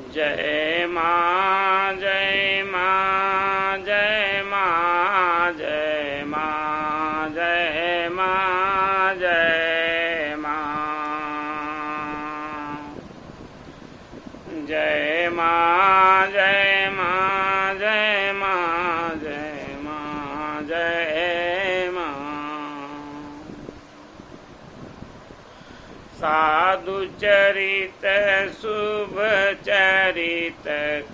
जय माँ जय माँ जय माँ जय माँ जय माँ जय माँ जय माँ जय माँ जय माँ जय माँ जय माँ। साधु चरित शुभ चरित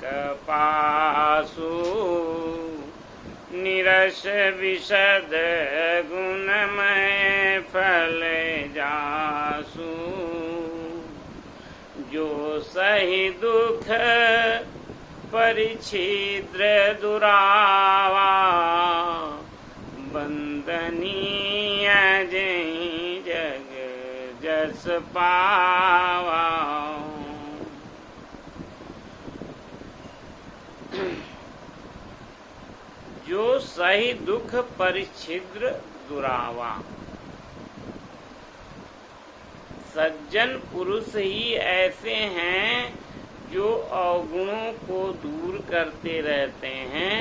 कपासु निरस विशद गुणमय फल जासु। जो सही दुख परिच्छिद्र दुरावा बंदनीय जय जग जस पावा। जो सही दुख परिच्छिद्र दुरावा। सज्जन पुरुष ही ऐसे हैं जो अवगुणों को दूर करते रहते हैं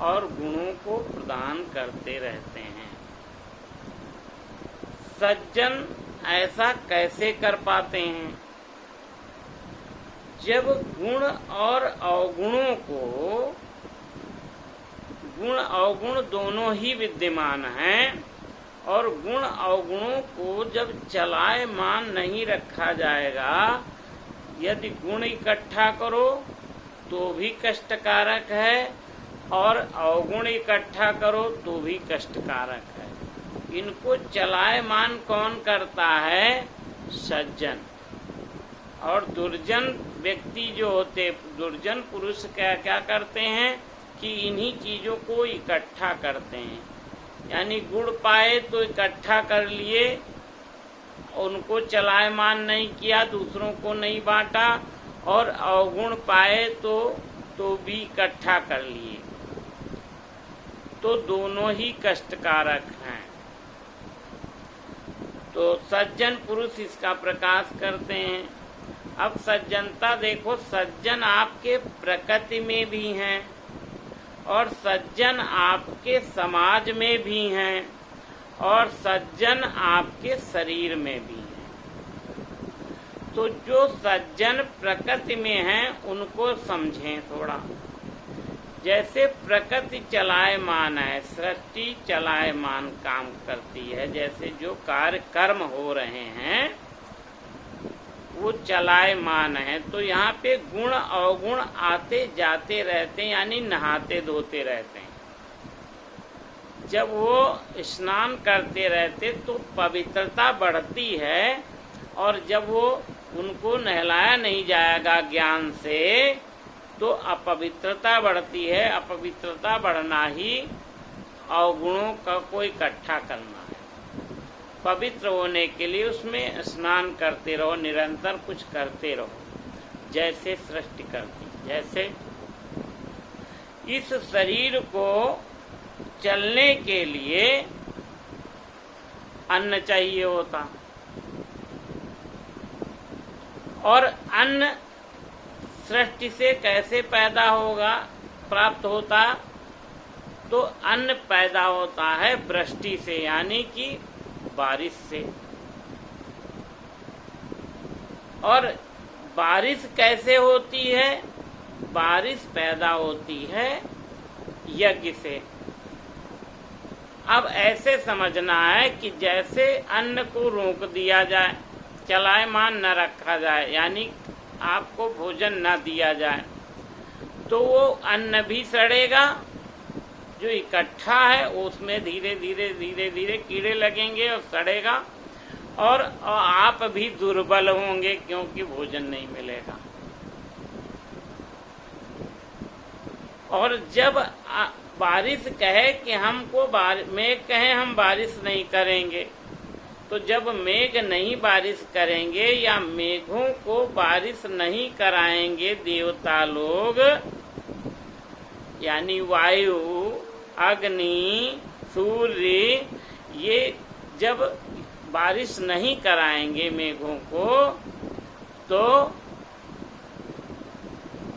और गुणों को प्रदान करते रहते हैं। सज्जन ऐसा कैसे कर पाते हैं? जब गुण और अवगुणों को, गुण अवगुण दोनों ही विद्यमान हैं, और गुण अवगुणों को जब चलायमान नहीं रखा जाएगा, यदि गुण इकट्ठा करो तो भी कष्टकारक है और अवगुण इकट्ठा करो तो भी कष्टकारक है। इनको चलायमान कौन करता है? सज्जन। और दुर्जन व्यक्ति जो होते, दुर्जन पुरुष क्या करते हैं कि इन्हीं चीजों को इकट्ठा करते हैं। यानी गुण पाए तो इकट्ठा कर लिए, उनको चलायमान नहीं किया, दूसरों को नहीं बांटा, और अवगुण पाए तो भी इकट्ठा कर लिए, तो दोनों ही कष्टकारक हैं। तो सज्जन पुरुष इसका प्रकाश करते हैं। अब सज्जनता देखो, सज्जन आपके प्रकृति में भी हैं और सज्जन आपके समाज में भी हैं और सज्जन आपके शरीर में भी हैं। तो जो सज्जन प्रकृति में हैं उनको समझें थोड़ा। जैसे प्रकृति चलायमान है, सृष्टि चलायमान काम करती है, जैसे जो कार्य कर्म हो रहे हैं वो चलायमान है, तो यहाँ पे गुण अवगुण आते जाते रहते हैं, यानी नहाते धोते रहते हैं। जब वो स्नान करते रहते तो पवित्रता बढ़ती है, और जब वो उनको नहलाया नहीं जाएगा ज्ञान से तो अपवित्रता बढ़ती है। अपवित्रता बढ़ना ही अवगुणों का को इकट्ठा करना है। पवित्र होने के लिए उसमें स्नान करते रहो, निरंतर कुछ करते रहो, जैसे सृष्टि करती। जैसे इस शरीर को चलने के लिए अन्न चाहिए होता, और अन्न सृष्टि से कैसे पैदा होगा, प्राप्त होता? तो अन्न पैदा होता है वृष्टि से, यानी कि बारिश से। और बारिश कैसे होती है? बारिश पैदा होती है यज्ञ से। अब ऐसे समझना है कि जैसे अन्न को रोक दिया जाए, चलायमान न रखा जाए, यानी आपको भोजन न दिया जाए, तो वो अन्न भी सड़ेगा। जो इकट्ठा है उसमें धीरे धीरे धीरे धीरे कीड़े लगेंगे और सड़ेगा, और आप भी दुर्बल होंगे क्योंकि भोजन नहीं मिलेगा। और जब बारिश कहे कि हमको मेघ कहे हम बारिश नहीं करेंगे, तो जब मेघ नहीं बारिश करेंगे या मेघों को बारिश नहीं कराएंगे देवता लोग, यानी वायु, अग्नि, सूर्य, ये जब बारिश नहीं कराएंगे मेघों को, तो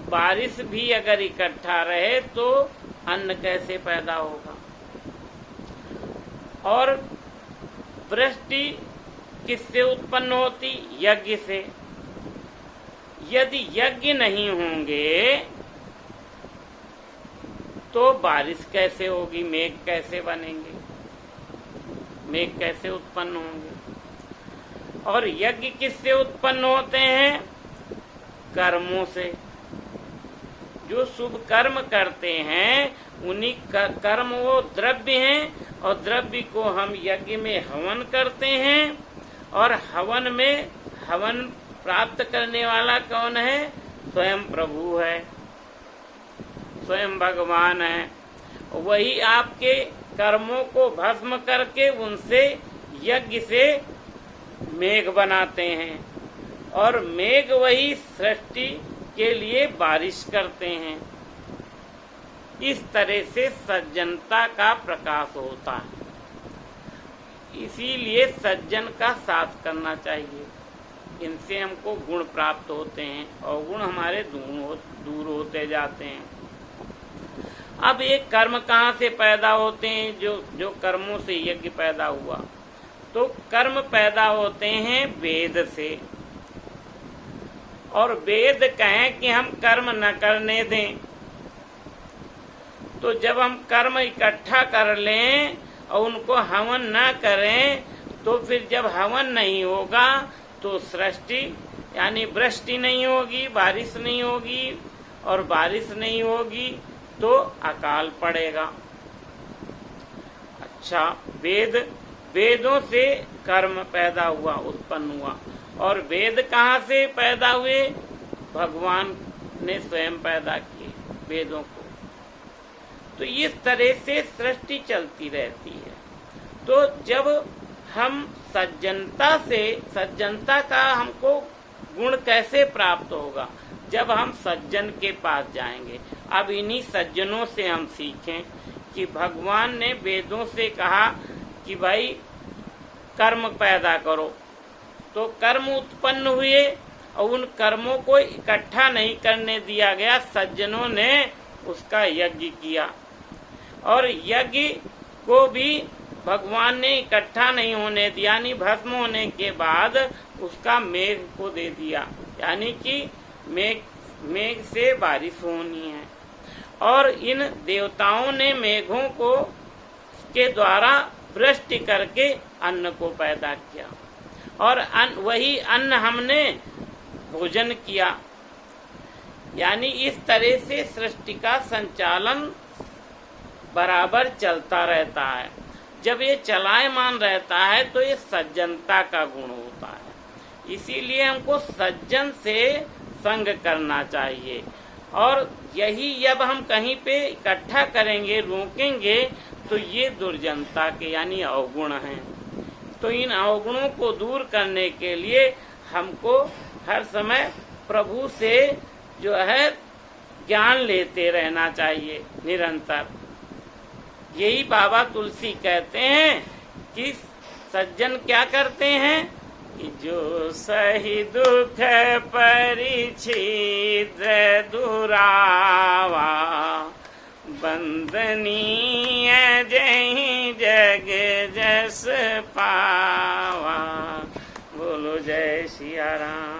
बारिश भी अगर इकट्ठा रहे तो अन्न कैसे पैदा होगा। और वृष्टि किससे उत्पन्न होती? यज्ञ से। यदि यज्ञ नहीं होंगे तो बारिश कैसे होगी, मेघ कैसे बनेंगे, मेघ कैसे उत्पन्न होंगे। और यज्ञ किससे उत्पन्न होते हैं? कर्मों से। जो शुभ कर्म करते हैं उन्हीं कर्म वो द्रव्य हैं, और द्रव्य को हम यज्ञ में हवन करते हैं, और हवन में हवन प्राप्त करने वाला कौन है? स्वयं प्रभु है, स्वयं भगवान है। वही आपके कर्मों को भस्म करके उनसे यज्ञ से मेघ बनाते हैं, और मेघ वही सृष्टि के लिए बारिश करते हैं। इस तरह से सज्जनता का प्रकाश होता है। इसीलिए सज्जन का साथ करना चाहिए। इनसे हमको गुण प्राप्त होते हैं और गुण हमारे दूर होते जाते हैं। अब ये कर्म कहाँ से पैदा होते हैं? जो कर्मों से यज्ञ पैदा हुआ, तो कर्म पैदा होते हैं वेद से। और वेद कहें कि हम कर्म न करने दें, तो जब हम कर्म इकट्ठा कर लें और उनको हवन न करें, तो फिर जब हवन नहीं होगा तो सृष्टि यानी वृष्टि नहीं होगी, बारिश नहीं होगी, और बारिश नहीं होगी तो अकाल पड़ेगा। अच्छा, वेदों से कर्म पैदा हुआ, उत्पन्न हुआ। और वेद कहाँ से पैदा हुए? भगवान ने स्वयं पैदा किए वेदों को। तो इस तरह से सृष्टि चलती रहती है। तो जब हम सज्जनता का हमको गुण कैसे प्राप्त होगा? जब हम सज्जन के पास जाएंगे। अब इन्हीं सज्जनों से हम सीखें कि भगवान ने वेदों से कहा कि भाई कर्म पैदा करो, तो कर्म उत्पन्न हुए और उन कर्मों को इकट्ठा नहीं करने दिया गया। सज्जनों ने उसका यज्ञ किया, और यज्ञ को भी भगवान ने इकट्ठा नहीं होने दिया, यानी भस्म होने के बाद उसका मेघ को दे दिया, यानी कि मेघ से बारिश होनी है। और इन देवताओं ने मेघों को के द्वारा वृष्टि करके अन्न को पैदा किया, और वही अन्न हमने भोजन किया। यानी इस तरह से सृष्टि का संचालन बराबर चलता रहता है। जब ये चलायमान रहता है तो ये सज्जनता का गुण होता है। इसीलिए हमको सज्जन से संग करना चाहिए। और यही जब हम कहीं पे इकट्ठा करेंगे, रोकेंगे, तो ये दुर्जनता के यानी अवगुण हैं। तो इन अवगुणों को दूर करने के लिए हमको हर समय प्रभु से जो है ज्ञान लेते रहना चाहिए निरंतर। यही बाबा तुलसी कहते हैं कि सज्जन क्या करते हैं कि जो सही दुख परिच्छिद्र दुरावा, बंदनीय जहीं जग जस पावा। बोलो जय सिया राम।